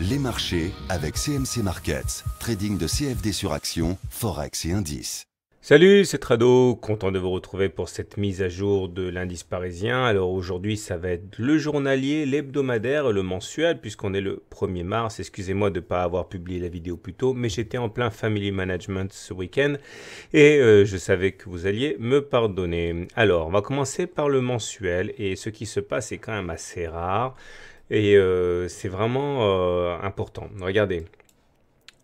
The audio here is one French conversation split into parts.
Les marchés avec CMC Markets, trading de CFD sur action, Forex et indices. Salut, c'est Trado, content de vous retrouver pour cette mise à jour de l'indice parisien. Alors aujourd'hui, ça va être le journalier, l'hebdomadaire et le mensuel, puisqu'on est le 1er mars. Excusez-moi de ne pas avoir publié la vidéo plus tôt, mais j'étais en plein family management ce week-end et je savais que vous alliez me pardonner. Alors, on va commencer par le mensuel et ce qui se passe est quand même assez rare et c'est vraiment important. Regardez.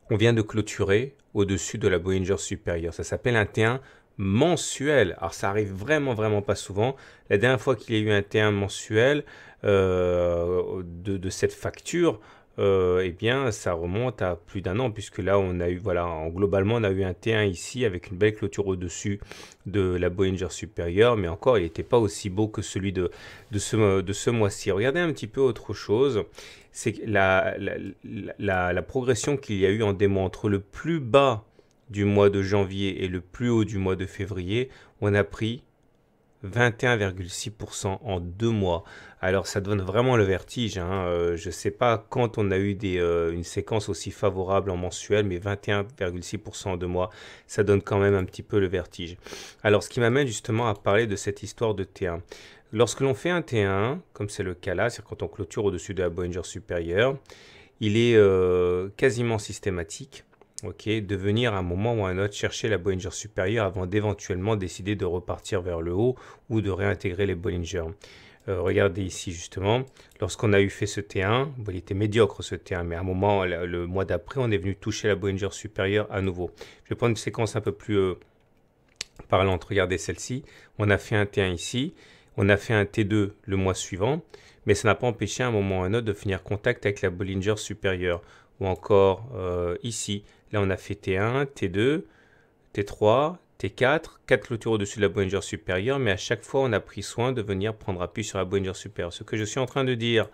On vient de clôturer au-dessus de la Bollinger supérieure. Ça s'appelle un T1 mensuel. Alors ça arrive vraiment pas souvent. La dernière fois qu'il y a eu un T1 mensuel de cette facture, eh bien ça remonte à plus d'un an, puisque là on a eu, voilà, globalement on a eu un T1 ici avec une belle clôture au-dessus de la Bollinger supérieure, mais encore il n'était pas aussi beau que celui de ce mois-ci. Regardez un petit peu autre chose. C'est la progression qu'il y a eu en démo entre le plus bas du mois de janvier et le plus haut du mois de février. On a pris 21,6% en 2 mois. Alors ça donne vraiment le vertige, hein. Je ne sais pas quand on a eu une séquence aussi favorable en mensuel, mais 21,6% en 2 mois, ça donne quand même un petit peu le vertige. Alors ce qui m'amène justement à parler de cette histoire de T1. Lorsque l'on fait un T1, comme c'est le cas là, c'est quand on clôture au-dessus de la Bollinger supérieure, il est quasiment systématique, de venir à un moment ou à un autre chercher la Bollinger supérieure avant d'éventuellement décider de repartir vers le haut ou de réintégrer les Bollinger. Regardez ici justement, lorsqu'on a eu fait ce T1, bon, il était médiocre ce T1, mais à un moment, le mois d'après, on est venu toucher la Bollinger supérieure à nouveau. Je vais prendre une séquence un peu plus parlante. Regardez celle-ci, on a fait un T1 ici, on a fait un T2 le mois suivant, mais ça n'a pas empêché à un moment ou à un autre de finir contact avec la Bollinger supérieure. Ou encore ici, là on a fait T1, T2, T3, T4, 4 clôtures au-dessus de la Bollinger supérieure, mais à chaque fois on a pris soin de venir prendre appui sur la Bollinger supérieure. Ce que je suis en train de dire,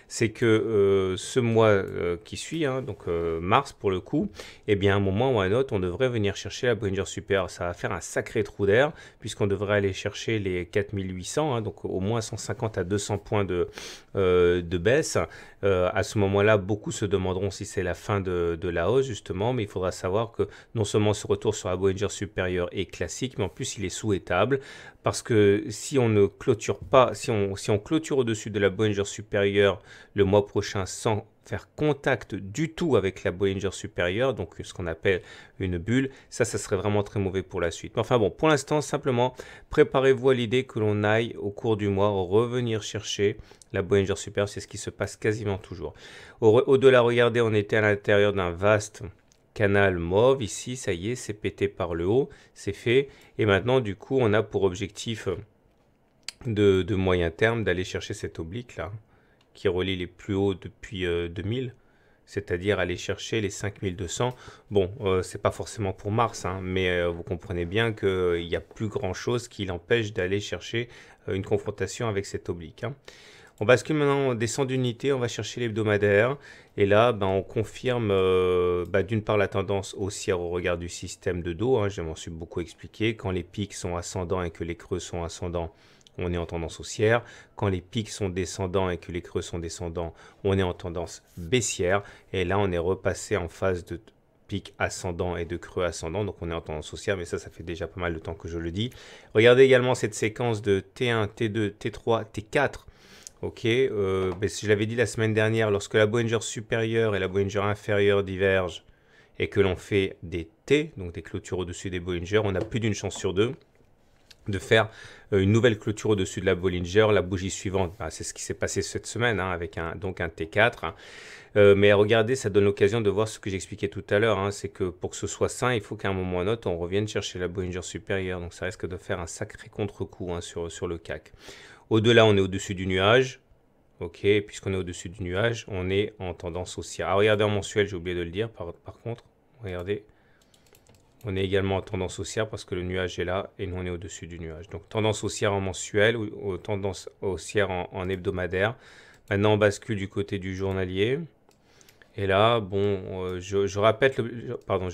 c'est que ce mois qui suit, hein, donc mars pour le coup, eh bien à un moment ou à un autre, on devrait venir chercher la Bollinger supérieure. Ça va faire un sacré trou d'air, puisqu'on devrait aller chercher les 4800, hein, donc au moins 150 à 200 points de baisse. À ce moment-là, beaucoup se demanderont si c'est la fin de la hausse, justement, mais il faudra savoir que non seulement ce retour sur la Bollinger supérieure est classique, mais en plus il est souhaitable, parce que si on ne clôture pas, si on clôture au-dessus de la Bollinger supérieure le mois prochain sans faire contact du tout avec la Bollinger supérieure, donc ce qu'on appelle une bulle, ça serait vraiment très mauvais pour la suite. Mais enfin bon, pour l'instant, simplement, préparez-vous à l'idée que l'on aille au cours du mois revenir chercher la Bollinger supérieure, c'est ce qui se passe quasiment toujours. Au-delà, regardez, on était à l'intérieur d'un vaste canal mauve, ici, ça y est, c'est pété par le haut, c'est fait, et maintenant, du coup, on a pour objectif de moyen terme d'aller chercher cette oblique là, qui relie les plus hauts depuis 2000, c'est-à-dire aller chercher les 5200. Bon, c'est pas forcément pour mars, hein, mais vous comprenez bien qu'il n'y a plus grand-chose qui l'empêche d'aller chercher une confrontation avec cette oblique, hein. On bascule maintenant, on descend d'unité, on va chercher l'hebdomadaire. Et là, on confirme d'une part la tendance haussière au regard du système de dos, hein, je m'en suis beaucoup expliqué. Quand les pics sont ascendants et que les creux sont ascendants, on est en tendance haussière. Quand les pics sont descendants et que les creux sont descendants, on est en tendance baissière. Et là, on est repassé en phase de pic ascendant et de creux ascendant, donc on est en tendance haussière, mais ça fait déjà pas mal de temps que je le dis. Regardez également cette séquence de T1, T2, T3, T4. Je l'avais dit la semaine dernière, lorsque la Bollinger supérieure et la Bollinger inférieure divergent et que l'on fait des T, donc des clôtures au-dessus des Bollinger, on a plus d'une chance sur deux de faire une nouvelle clôture au-dessus de la Bollinger, la bougie suivante. C'est ce qui s'est passé cette semaine, hein, avec un T4. Mais regardez, ça donne l'occasion de voir ce que j'expliquais tout à l'heure, hein, c'est que pour que ce soit sain, il faut qu'à un moment ou à un autre, on revienne chercher la Bollinger supérieure. Donc ça risque de faire un sacré contre-coup, hein, sur le CAC. Au-delà, on est au-dessus du nuage. Puisqu'on est au-dessus du nuage, on est en tendance haussière. Ah, regardez en mensuel, j'ai oublié de le dire, par contre. Regardez. On est également en tendance haussière parce que le nuage est là et nous, on est au-dessus du nuage. Donc, tendance haussière en mensuel ou tendance haussière en hebdomadaire. Maintenant, on bascule du côté du journalier. Et là, bon, je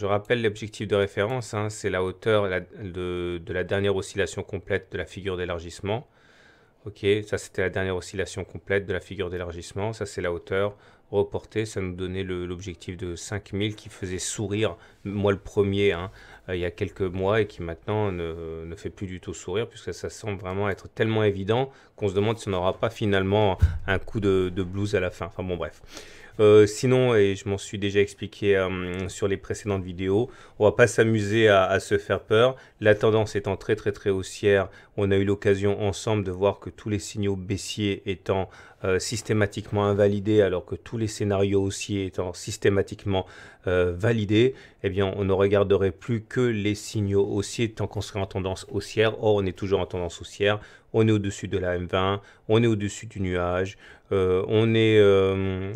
rappelle l'objectif de référence, hein, c'est la hauteur de la dernière oscillation complète de la figure d'élargissement. Ça c'était la dernière oscillation complète de la figure d'élargissement. Ça c'est la hauteur reporté, ça nous donnait l'objectif de 5000 qui faisait sourire, moi le premier, hein, il y a quelques mois et qui maintenant ne fait plus du tout sourire puisque ça semble vraiment être tellement évident qu'on se demande si on n'aura pas finalement un coup de blues à la fin. Enfin bon, bref. Sinon, et je m'en suis déjà expliqué sur les précédentes vidéos, on va pas s'amuser à se faire peur. La tendance étant très très très haussière, on a eu l'occasion ensemble de voir que tous les signaux baissiers étant systématiquement invalidés, alors que tous les scénarios haussiers étant systématiquement validés, eh bien on ne regarderait plus que les signaux haussiers tant qu'on serait en tendance haussière. Or, on est toujours en tendance haussière. On est au-dessus de la M20, on est au-dessus du nuage, on est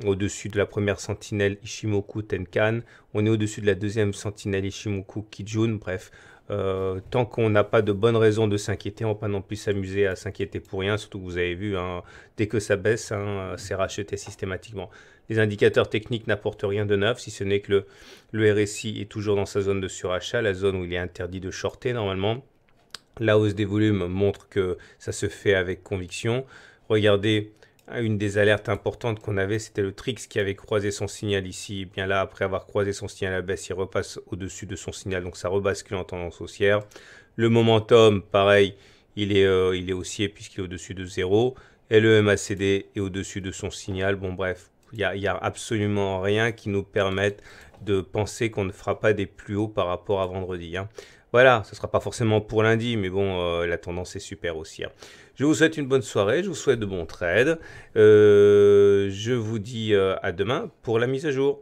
au-dessus de la première sentinelle Ichimoku Tenkan, on est au-dessus de la deuxième sentinelle Ichimoku Kijun, bref. Tant qu'on n'a pas de bonnes raisons de s'inquiéter, on ne va pas non plus s'amuser à s'inquiéter pour rien, surtout que vous avez vu, hein, dès que ça baisse, hein, c'est racheté systématiquement. Les indicateurs techniques n'apportent rien de neuf, si ce n'est que le RSI est toujours dans sa zone de surachat, la zone où il est interdit de shorter normalement. La hausse des volumes montre que ça se fait avec conviction. Regardez, une des alertes importantes qu'on avait, c'était le Trix qui avait croisé son signal ici. Et bien là, après avoir croisé son signal à la baisse, il repasse au-dessus de son signal, donc ça rebascule en tendance haussière. Le momentum, pareil, il est haussier puisqu'il est au-dessus de 0. Et le MACD est au-dessus de son signal. Bon bref, il n'y a absolument rien qui nous permette de penser qu'on ne fera pas des plus hauts par rapport à vendredi, hein. Voilà, ce ne sera pas forcément pour lundi, mais bon, la tendance est super haussière. Je vous souhaite une bonne soirée, je vous souhaite de bons trades. Je vous dis à demain pour la mise à jour.